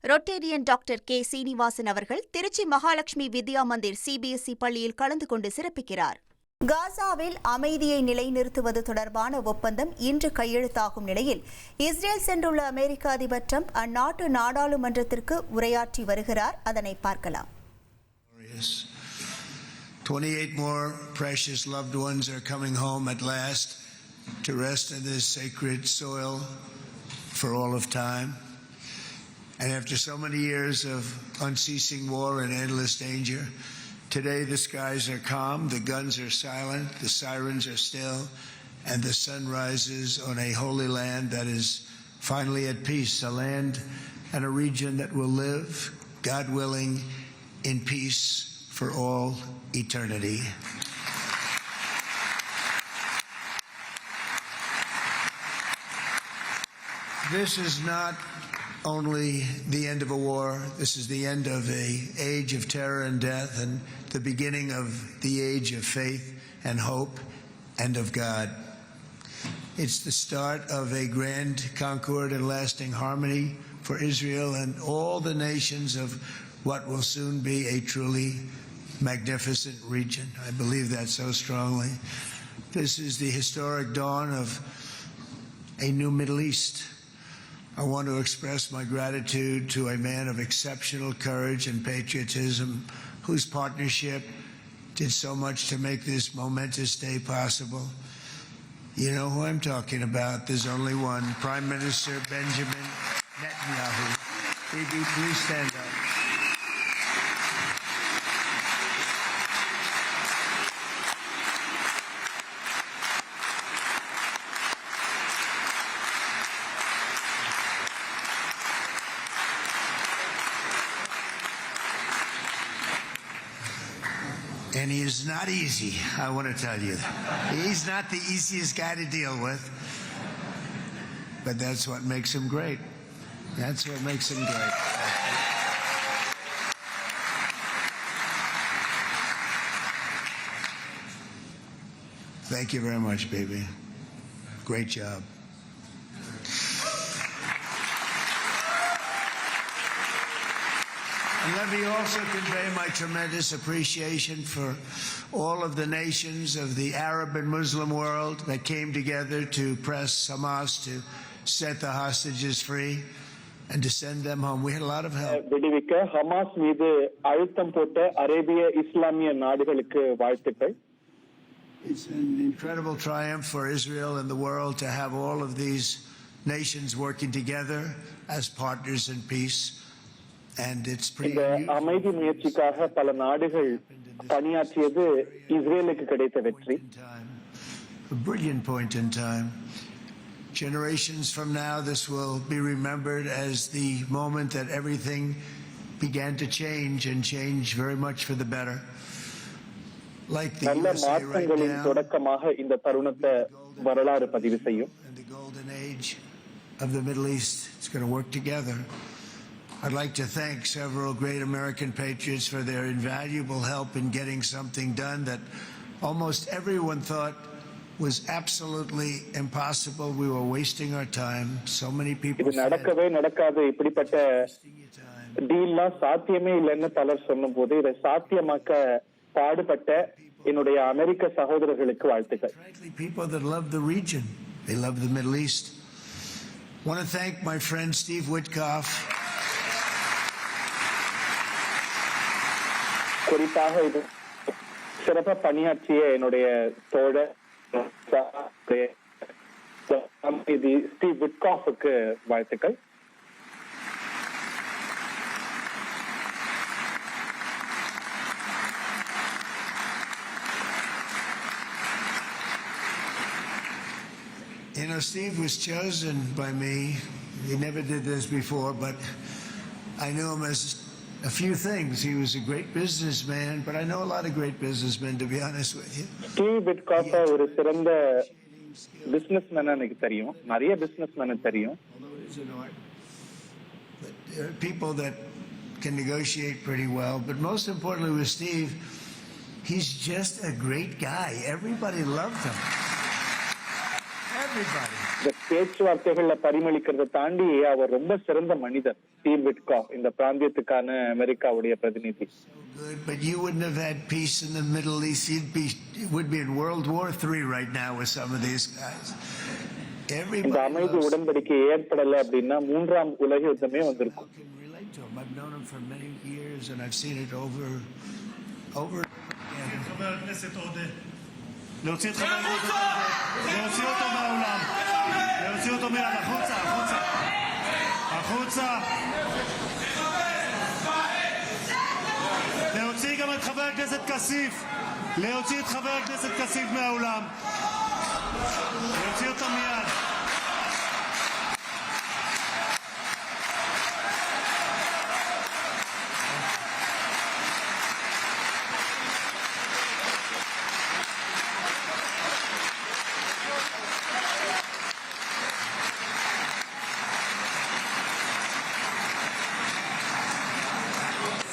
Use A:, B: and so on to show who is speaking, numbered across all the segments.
A: Rotarian doctor K. Srinivasan அவர்கள் Trichy Mahalakshmi Vidya Mandir CBSE பள்ளியில் கலந்து கொண்டு சிறப்பிக்கிறார். காசாவில் அமைதியை நிலைநிறுத்துவது தொடர்பான ஒப்பந்தம் இன்று கையெழுத்தாகும் நிலையில் இஸ்ரேல் சென்றுள்ள அமெரிக்க அதிபர் டிரம்ப் அந்நாட்டு நாடாளுமன்றத்திற்கு உரையாற்றி வருகிறார். அதனை பார்க்கலாம்.
B: 28 more precious loved ones are coming home at last to rest in this sacred soil for all of time. And after so many years of unceasing war and endless danger, today the skies are calm, the guns are silent, the sirens are still, and the sun rises on a holy land that is finally at peace, a land and a region that will live, God willing, in peace for all eternity. This is not only the end of a war, this is the end of an age of terror and death and the beginning of the age of faith and hope and of God. It's the start of a grand concord and lasting harmony for Israel and all the nations of what will soon be a truly magnificent region. I believe that so strongly. This is the historic dawn of a new Middle East. I want to express my gratitude to a man of exceptional courage and patriotism whose partnership did so much to make this momentous day possible. You know who I'm talking about. There's only one, Prime Minister Benjamin Netanyahu. Bibi, please stand up. And he is not easy, I want to tell you. He's not the easiest guy to deal with. But that's what makes him great. That's what makes him great. Thank you very much, baby. Great job. And let me also convey my tremendous appreciation for all of the nations of the Arab and Muslim world that came together to press Hamas to set the hostages free and to send them home. We had a lot of help.
C: விடுவிக்க Hamas மீது அழுத்தம் போட்ட அரேபிய இஸ்லாமிய நாடுகளுக்கு வாழ்த்துக்கள்.
B: It's an incredible triumph for Israel and the world to have all of these nations working together as partners in peace.
C: இந்த அமைதி முயற்சிக்காக பல நாடுகள் பணியாற்றியது இஸ்ரேலுக்கு கிடைத்த வெற்றி.
B: A brilliant point in time. Generations from now, this will be remembered as the moment that everything began to change and change very much for the better. Like the USA right now,
C: தொடக்கமாக இந்த தருணத்தை வரலாறு பதிவு செய்யும்.
B: And the golden age of the Middle East, it's going to work together. I'd like to thank several great American patriots for their invaluable help in getting something done that almost everyone thought was absolutely impossible. We were wasting our time. So many people
C: said, நடக்கவே நடக்காது, இப்படிப்பட்ட டீல்லாம் சாத்தியமே இல்லைன்னு பலர் சொன்னபோது இதை சாத்தியமாக்க பாடுபட்ட என்னுடைய அமெரிக்க சகோதரர்களுக்கு வாழ்த்துக்கள்.
B: People that love the region, they love the Middle East. I want to thank my friend Steve Witkoff.
C: குறிப்பாக இது சிறப்பாக பணியாற்றிய என்னுடைய தோழர் ஸ்டீவ் விட்காஃபுக்கு வாழ்த்துக்கள்.
B: You know, Steve was chosen by me. He never did this before, but I knew him as a few things. He was a great businessman, but I know a lot of great businessmen, to be honest with you.
C: Steve Witkoff ஒரு சிறந்த businessman எனக்கு தெரியும். நிறைய businessman தெரியும்.
B: There are people that can negotiate pretty well, but most importantly with Steve, he's just a great guy. Everybody loved him. Everybody.
C: பேச்சுவார்த்தைகள்ல பரிமளிக்கிறத தாண்டி அவர் ரொம்ப சிறந்த மனிதர். ஸ்டீவ் விட்காஃப் இந்த பிராந்தியத்துக்கான அமெரிக்காவுடைய பிரதிநிதி.
B: Good, but you wouldn't have had peace in the Middle East. You would be in World War III right now with some of these guys.
C: இந்த அமைதி உடன்படிக்கை ஏற்படல அப்படின்னா மூன்றாம் உலக யுத்தமே வந்திருக்கும்.
B: I can relate to him. I've known him for many years and I've seen it over.
D: חבר הכנסת עודה, להוציא את חבר הכנסת עודה, להוציא אותו מהאולם, להוציא אותו מיד, החוצה, החוצה, החוצה. להוציא גם את חבר הכנסת כסיף, להוציא את חבר הכנסת כסיף מהאולם, להוציא אותו מיד.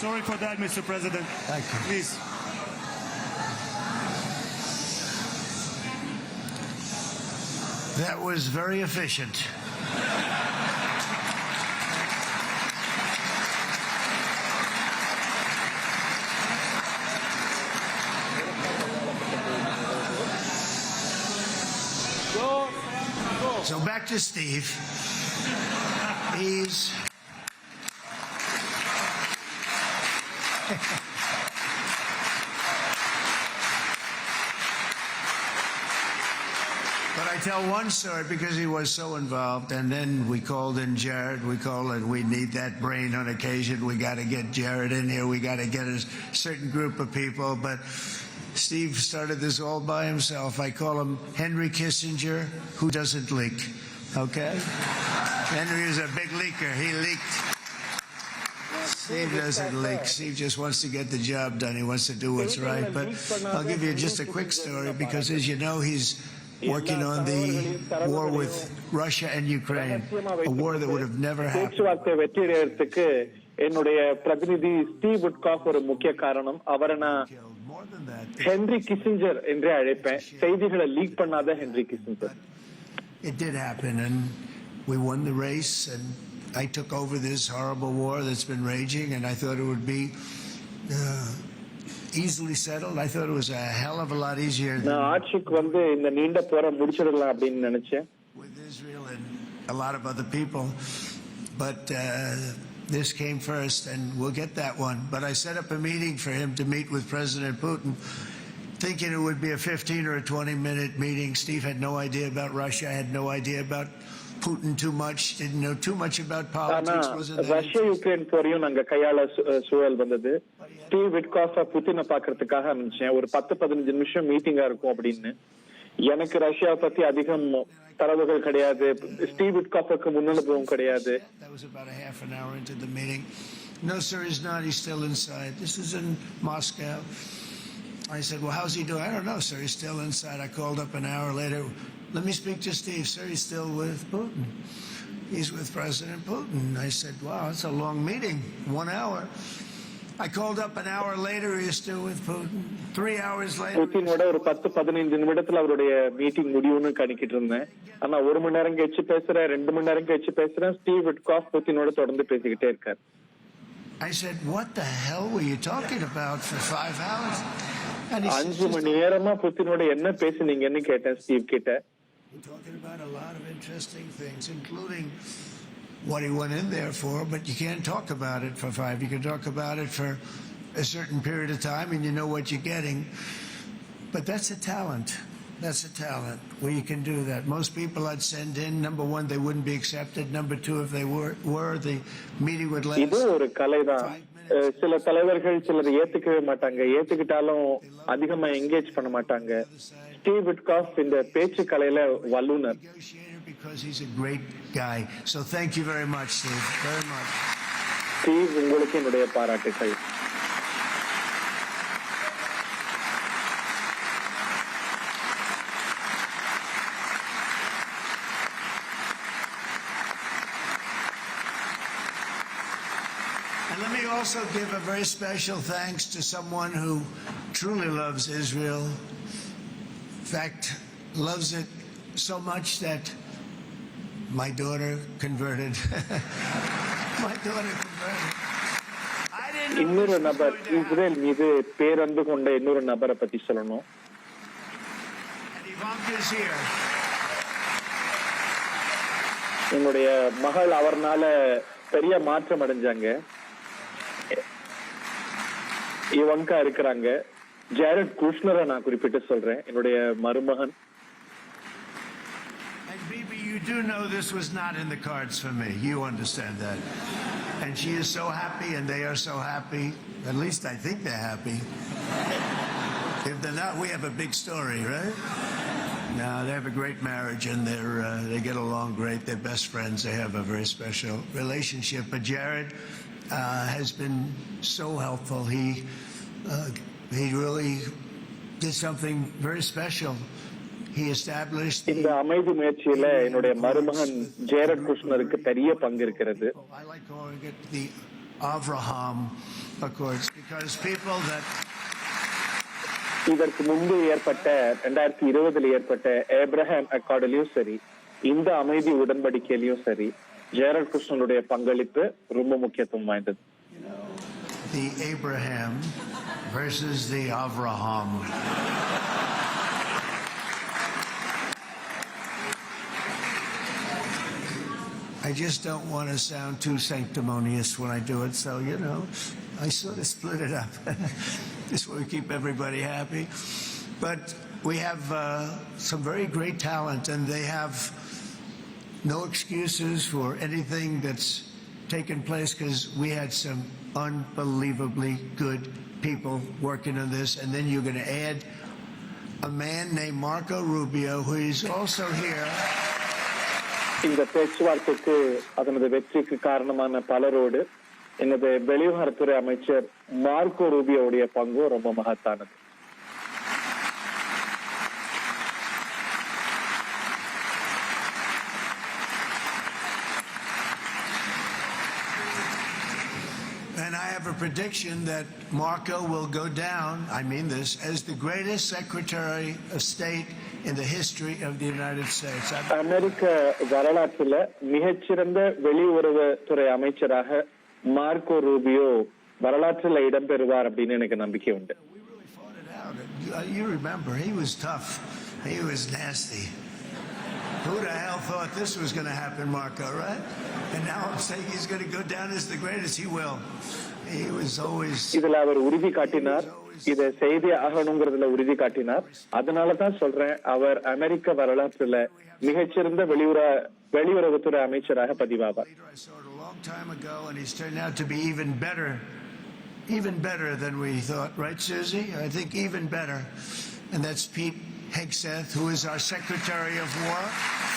D: Sorry for that, Mr. President.
B: Thank you.
D: Please.
B: That was very efficient. So back to Steve. He's But I tell one story because he was so involved, and then we called in Jared. We need that brain on occasion. We got to get Jared in here. We got to get a certain group of people. But Steve started this all by himself. I call him Henry Kissinger, who doesn't leak. Okay? Henry is a big leaker. He leaked. Steve doesn't leak. Steve just wants to get the job done. He wants to do what's right. But I'll give you just a quick story because, as you know, he's working on the war with Russia and Ukraine, a war that would have never happened.
C: பேச்சுவார்த்தை வெற்றியடைறதுக்கு என்னுடைய பிரதிநிதி Steve Witkoff ஒரு முக்கிய காரணம். அவரை நான் Henry Kissinger என்றே அழைப்பேன். செய்திகளை லீக் பண்ணாத Henry Kissinger.
B: It did happen, and we won the race, and I took over this horrible war that's been raging, and I thought it would be easily settled. I thought it was a hell of a lot easier
C: நான் ஆட்சிக்கு வந்து இந்த நீண்ட போரை முடிச்சிடலாம் அப்படின்னு நினைச்சேன்.
B: with Israel and a lot of other people, but this came first, and we'll get that one. But I set up a meeting for him to meet with President Putin, thinking it would be a 15 or a 20-minute meeting. Steve had no idea about Russia, had no idea about Putin too much, didn't know too much about politics.
C: Russia Ukraine போரையும் நாங்க கையாள சூழல் வந்தது. Steve Witkoff புத்தினை பாக்குறதுக்காக நினைச்சேன். ஒரு 10-15 நிமிஷம் மீட்டிங்கா இருக்கும் அப்படின்னு. எனக்கு ரஷ்யா பத்தி அதிகம் தரவுகள் கிடையாது. ஸ்டீவ் விட்காஃபுக்கு முன்னனுபவம் கிடையாது.
B: That was about a half an hour into the meeting. No, sir, he's not. He's still inside. This is in Moscow. I said, well, how's he doing? I don't know, sir. He's still inside. I called up an hour later. Let me speak to Steve. Sir, he's still with Putin. He's with President Putin. I said, wow, it's a long meeting, 1 hour. I called up an hour later. He's still with Putin. 3 hours later.
C: புத்தினோட ஒரு 10-15 நிமிடத்துல அவருடைய meeting முடியும்னு கணிக்கிட்டு இருந்தேன். ஆனா 1 மணி நேரம் கழிச்சு பேசுறேன், 2 மணி நேரம் கழிச்சு பேசுறேன். ஸ்டீவ் விட்காஃப் புத்தினோட தொடர்ந்து பேசிக்கிட்டே இருக்காரு.
B: I said, what the hell were you talking about for 5 hours?
C: 5 மணி நேரமா புத்தினோட என்ன பேசுனீங்கன்னு கேட்டேன் ஸ்டீவ் கிட்ட.
B: We're talking about a lot of interesting things, including what he went in there for, but you can't talk about it for 5. You can talk about it for a certain period of time and you know what you're getting. But that's a talent. That's a talent where you can do that. Most people I'd send in, number one, they wouldn't be accepted. Number two, if they were, the meeting would last.
C: இது ஒரு கலைதான். சில தலைவர்கள் சிலர் ஏத்துக்கவே மாட்டாங்க. ஏத்துக்கிட்டாலும் அதிகமா engage பண்ண மாட்டாங்க. ஸ்டீவ் விட்காஃப் இந்த பேச்சு கலையில வல்லுனர்.
B: Because he's a great guy. So thank you very much, Steve. Very much.
C: Steve, உங்களுக்கு என்னுடைய பாராட்டுகள்.
B: And let me also give a very special thanks to someone who truly loves Israel. In fact, loves it so much that my daughter converted. My daughter converted. I didn't know
C: இன்னொரு
B: this was
C: நபர்
B: going to happen.
C: Israel மீது பேரன்பு கொண்ட இன்னொரு நபரை பத்தி சொல்லணும்.
B: And Ivanka's here.
C: என்னுடைய மகள் அவர்னால பெரிய மாற்றம் அடைஞ்சாங்க. இவங்கா இருக்கிறாங்க. ஜாரட் குஷ்னரை நான் குறிப்பிட்டு சொல்றேன், என்னுடைய மருமகன்.
B: And Bibi, you do know this was not in the cards for me. You understand that. And she is so happy, and they are so happy. At least I think they're happy. If they're not, we have a big story, right? No, they have a great marriage, and they get along great. They're best friends. They have a very special relationship. But Jared has been so helpful. He really did something very special. He established
C: இந்த அமைதி முயற்சியில என்னுடைய மருமகன் Jared குஷ்னருக்கு பெரிய பங்கு இருக்கிறது.
B: I like calling it the Avraham Accords because people that
C: இதற்கு முன்பு ஏற்பட்ட 2020 ஏற்பட்ட ஏப்ரஹாம் அக்கார்டிலையும் சரி, இந்த அமைதி உடன்படிக்கையிலையும் சரி, ஜேரட் குஷ்னருடைய பங்களிப்பு ரொம்ப முக்கியத்துவம் வாய்ந்தது.
B: the Abraham versus the Avraham. I just don't want to sound too sanctimonious when I do it, so, I sort of split it up. This way we keep everybody happy. But we have some very great talent, and they have no excuses for anything that's taken place because we had some unbelievably good people working on this. And then you're going to add a man named Marco Rubio, who is also here.
C: இந்த பேச்சுவார்த்தைக்கு அதனது வெற்றிக்கு காரணமான பலரோடு எனது வெளிவிவகாரத்துறை அமைச்சர் Marco ரூபியோடைய பங்கு ரொம்ப மகத்தானது.
B: And I have a prediction that Marco will go down, I mean this, as the greatest Secretary of State in the history of the United States.
C: அமெரிக்க வரலாற்றில் மிகச்சிறந்த வெளியுறவுத்துறை அமைச்சராக மார்க்கோ ரூபியோ வரலாற்றில் இடம்பெறுவார் அப்படின்னு எனக்கு நம்பிக்கை உண்டு.
B: We really fought it out. You remember, he was tough. He was nasty. Who the hell thought this was going to happen, Marco, right? And now I'm saying he's going to go down as the greatest. He will. He was always...
C: இதுல அவர் உறுதி காட்டினார், இதை செய்தி ஆகணுங்கிறதுல உறுதி காட்டினார். அதனாலதான் சொல்றேன், அவர் அமெரிக்க வரலாற்றுல மிகச்சிறந்த வெளியுறவுத்துறை அமைச்சராக பதிவாவார்.
B: I saw it a long time ago, and he's turned out to be even better than we thought, right, Susie? I think even better. And that's Pete Hegseth, who is our Secretary of War,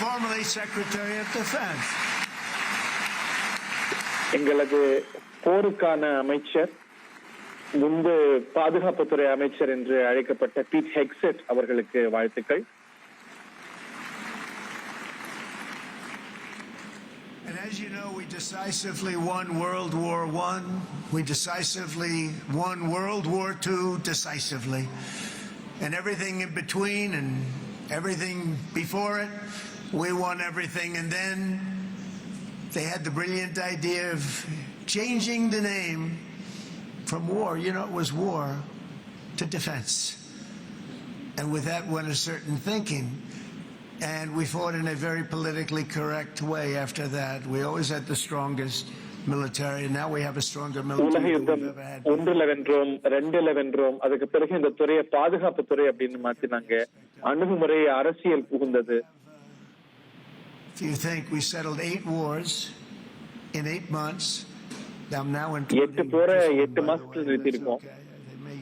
B: formerly Secretary of Defense.
C: எங்களது போருக்கான அமைச்சர், முன்பு பாதுகாப்புத்துறை அமைச்சர் என்று அழைக்கப்பட்ட beat Hegseth அவர்களுக்கு வாழ்த்துக்கள்.
B: And as you know, we decisively won World War I. We decisively won World War II decisively. And everything in between and everything before it, we won everything. And then they had the brilliant idea of changing the name from war, it was war, to defense. And with that went a certain thinking. And we fought in a very politically correct way after that. We always had the strongest military, and now we have a stronger military
C: உலக
B: than
C: யுத்தம்
B: we've ever had.
C: 1ல வென்றோம், 2ல வென்றோம். அதுக்கு பிறகு இந்த துறையை பாதுகாப்புத்துறை அப்படின்னு மாத்தினாங்க. அணுகுமுறை அரசியல் புகுந்தது.
B: If you think we settled 8 wars in 8 months, I'm now in
C: 8 போரை 8 மாசத்துல நிறுத்திருக்கோம்.
B: They may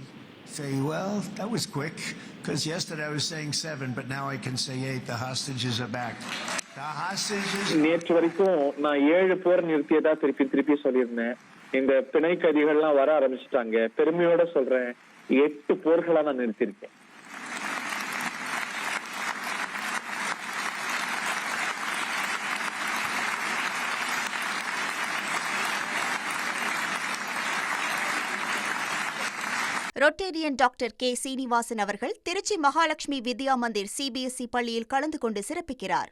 B: say, well, that was quick, because yesterday I was saying 7, but now I can say 8. The hostages are back. The hostages...
C: நேற்று வரைக்கும் நான் 7 போரை நிறுத்தியதா திருப்பி சொல்லியிருந்தேன். இந்த பிணை கைதிகள்லாம் வர ஆரம்பிச்சுட்டாங்க. பெருமையோட சொல்றேன், 8 போர்களா நான் நிறுத்திருக்கேன்.
A: Rotarian doctor K. சீனிவாசன் அவர்கள் திருச்சி மகாலட்சுமி வித்யா மந்திர் சிபிஎஸ்இ பள்ளியில் கலந்து கொண்டு சிறப்பிக்கிறார்.